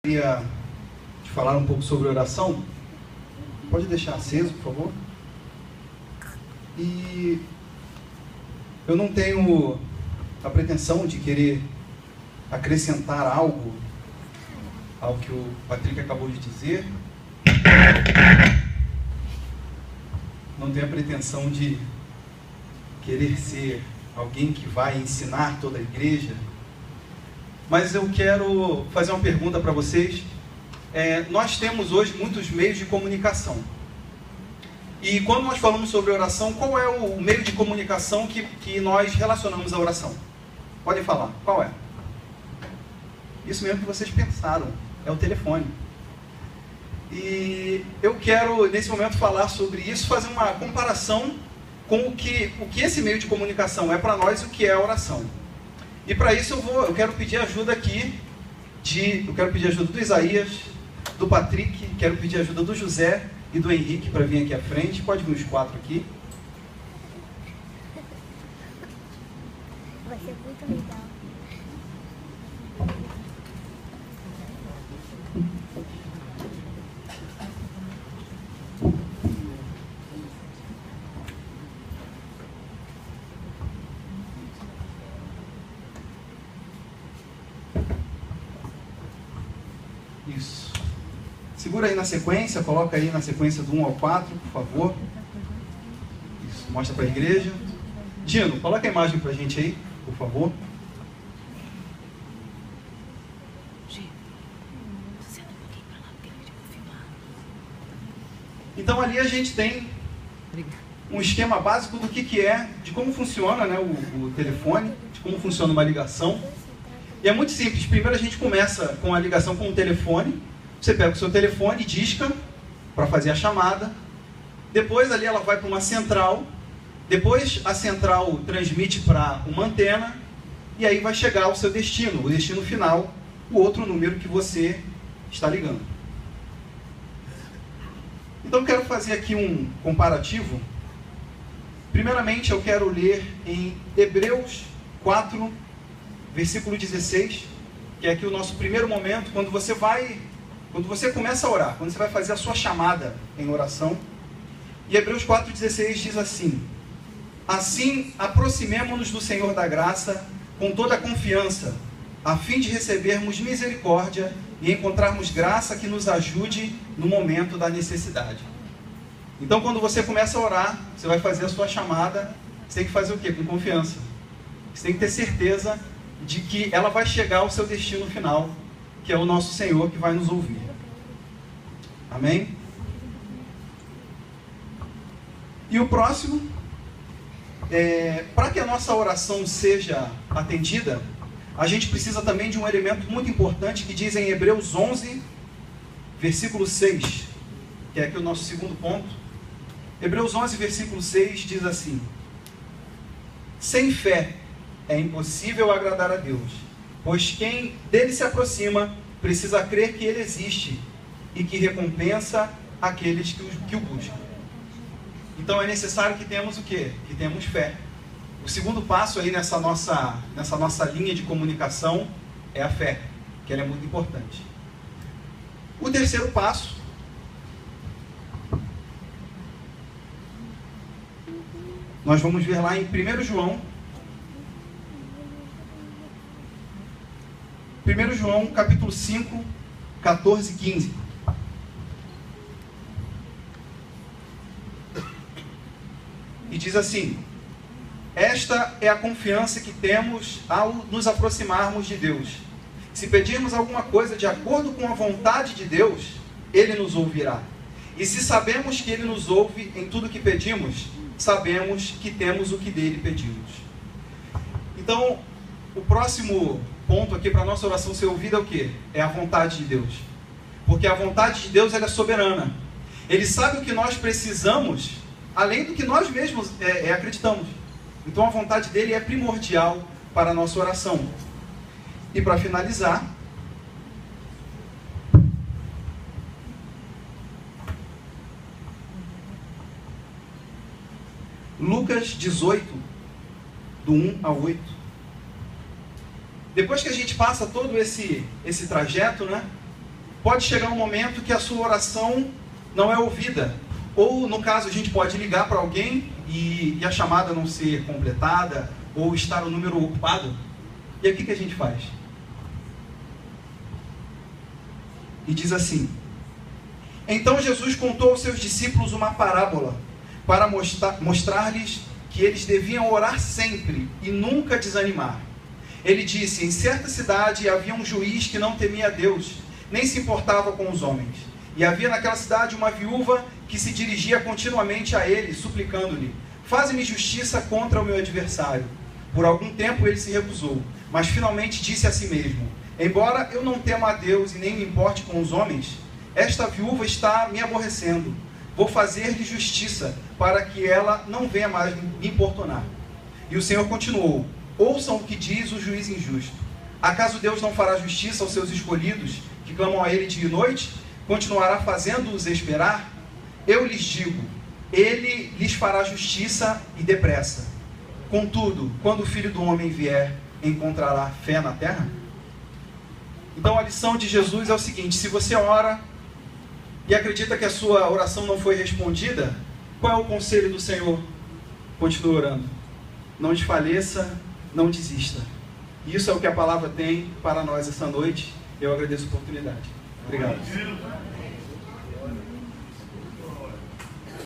Queria te falar um pouco sobre oração. Pode deixar aceso, por favor? E eu não tenho a pretensão de querer acrescentar algo ao que o Patrick acabou de dizer. Não tenho a pretensão de querer ser alguém que vai ensinar toda a igreja. Mas eu quero fazer uma pergunta para vocês. Nós temos hoje muitos meios de comunicação. E quando nós falamos sobre oração, qual é o meio de comunicação que nós relacionamos à oração? Podem falar, qual é? Isso mesmo que vocês pensaram, é o telefone. E eu quero, nesse momento, falar sobre isso, fazer uma comparação com o que esse meio de comunicação é para nós e o que é a oração. E para isso eu quero pedir ajuda aqui, eu quero pedir ajuda do Isaías, do Patrick, quero pedir ajuda do José e do Henrique para vir aqui à frente. Pode vir os 4 aqui. Vai ser muito legal. Isso. Segura aí na sequência, coloca aí na sequência do 1 ao 4, por favor. Isso, mostra para a igreja. Dino, coloca a imagem para a gente aí, por favor. Então ali a gente tem um esquema básico do que é, de como funciona, né, o telefone, de como funciona uma ligação. E é muito simples. Primeiro a gente começa com a ligação com o telefone. Você pega o seu telefone, disca para fazer a chamada. Depois ali ela vai para uma central. Depois a central transmite para uma antena. E aí vai chegar ao seu destino, o destino final, o outro número que você está ligando. Então eu quero fazer aqui um comparativo. Primeiramente eu quero ler em Hebreus 4, versículo 16, que é aqui o nosso primeiro momento, quando você começa a orar, quando você vai fazer a sua chamada em oração. E Hebreus 4,16 diz assim: assim aproximemo-nos do Senhor da graça com toda a confiança, a fim de recebermos misericórdia e encontrarmos graça que nos ajude no momento da necessidade. Então quando você começa a orar, você vai fazer a sua chamada, você tem que fazer o quê? Com confiança. Você tem que ter certeza de que ela vai chegar ao seu destino final, que é o nosso Senhor que vai nos ouvir. Amém? E o próximo, para que a nossa oração seja atendida, a gente precisa também de um elemento muito importante que diz em Hebreus 11, versículo 6, que é aqui o nosso segundo ponto. Hebreus 11, versículo 6 diz assim: sem fé é impossível agradar a Deus, pois quem dele se aproxima precisa crer que ele existe e que recompensa aqueles que o buscam. Então é necessário que temos o quê? Que temos fé. O segundo passo aí nessa nossa linha de comunicação é a fé, que ela é muito importante. O terceiro passo nós vamos ver lá em 1 João capítulo 5, 14 e 15. E diz assim: esta é a confiança que temos ao nos aproximarmos de Deus. Se pedirmos alguma coisa de acordo com a vontade de Deus, Ele nos ouvirá. E se sabemos que Ele nos ouve em tudo que pedimos, sabemos que temos o que dele pedimos. Então, o próximo ponto aqui para a nossa oração ser ouvida é o quê? É a vontade de Deus. Porque a vontade de Deus ela é soberana. Ele sabe o que nós precisamos, além do que nós mesmos acreditamos. Então a vontade dele é primordial para a nossa oração. E para finalizar, Lucas 18, do 1 ao 8. Depois que a gente passa todo esse trajeto, né? pode chegar um momento que a sua oração não é ouvida. Ou, no caso, a gente pode ligar para alguém e a chamada não ser completada, ou estar o número ocupado. E aí o que a gente faz? E diz assim: então Jesus contou aos seus discípulos uma parábola, para mostrar-lhes que eles deviam orar sempre e nunca desanimar. Ele disse: em certa cidade havia um juiz que não temia a Deus, nem se importava com os homens. E havia naquela cidade uma viúva que se dirigia continuamente a ele, suplicando-lhe: faze-me justiça contra o meu adversário. Por algum tempo ele se recusou, mas finalmente disse a si mesmo: embora eu não tema a Deus e nem me importe com os homens, esta viúva está me aborrecendo. Vou fazer-lhe justiça, para que ela não venha mais me importunar. E o Senhor continuou: ouçam o que diz o juiz injusto. Acaso Deus não fará justiça aos seus escolhidos, que clamam a Ele dia e noite? Continuará fazendo-os esperar? Eu lhes digo, Ele lhes fará justiça e depressa. Contudo, quando o Filho do Homem vier, encontrará fé na terra? Então a lição de Jesus é o seguinte: se você ora e acredita que a sua oração não foi respondida, qual é o conselho do Senhor? Continue orando. Não desfaleça, não desista. Isso é o que a palavra tem para nós essa noite. Eu agradeço a oportunidade. Obrigado.